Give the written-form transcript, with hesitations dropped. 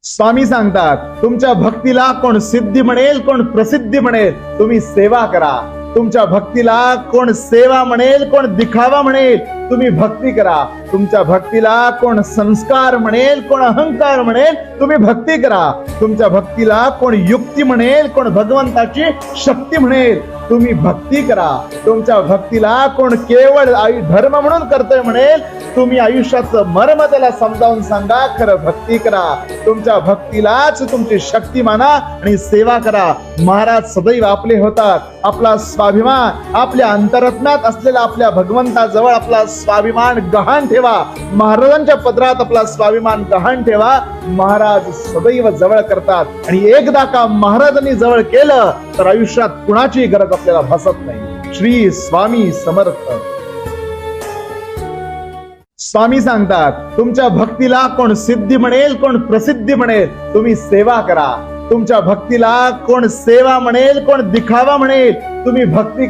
स्वामी सांगतात, तुमच्या भक्तीला कोण सिद्धी म्हणेल, कोण प्रसिद्धी म्हणेल, तुम्ही सेवा करा. तुमच्या भक्तीला कोण सेवा म्हणेल, कोण दिखावा म्हणेल, तुम्ही भक्ती करा. तुमच्या भक्तीला कोण संस्कार म्हणेल, कोण अहंकार म्हणेल, तुम्ही भक्ती करा. तुमच्या भक्तीला कोण युक्ती म्हणेल, कोण भगवंताची शक्ती म्हणेल, तुम्ही भक्ती करा. तुमच्या भक्तीला कोण केवळ धर्म म्हणून करतोय म्हणेल, तुम्ही आयुष्याचं मर्म त्याला समजावून सांगा, खरं भक्ती करा. तुमच्या भक्तीलाच तुमची शक्ती माना आणि सेवा करा. महाराज सदैव आपले होतात. आपला स्वाभिमान आपल्या अंतरत्नात असलेला आपल्या भगवंताजवळ आपला स्वाभिमान गहाण ठेवा. महाराजांच्या पदरात आपला स्वाभिमान गहाण ठेवा. महाराज सदैव जवळ करतात आणि एकदा का महाराजांनी जवळ केलं तर आयुष्यात कुणाची गरज आपल्याला भासत नाही. श्री स्वामी समर्थ. स्वामी सांगतात, तुमच्या भक्तीला कोण सिद्धी म्हणेल, कोण प्रसिद्धी म्हणेल, तुम्ही सेवा करा. तुमच्या भक्तीला कोण सेवा म्हणेल, कोण दिखावा म्हणेल, तुम्ही भक्ती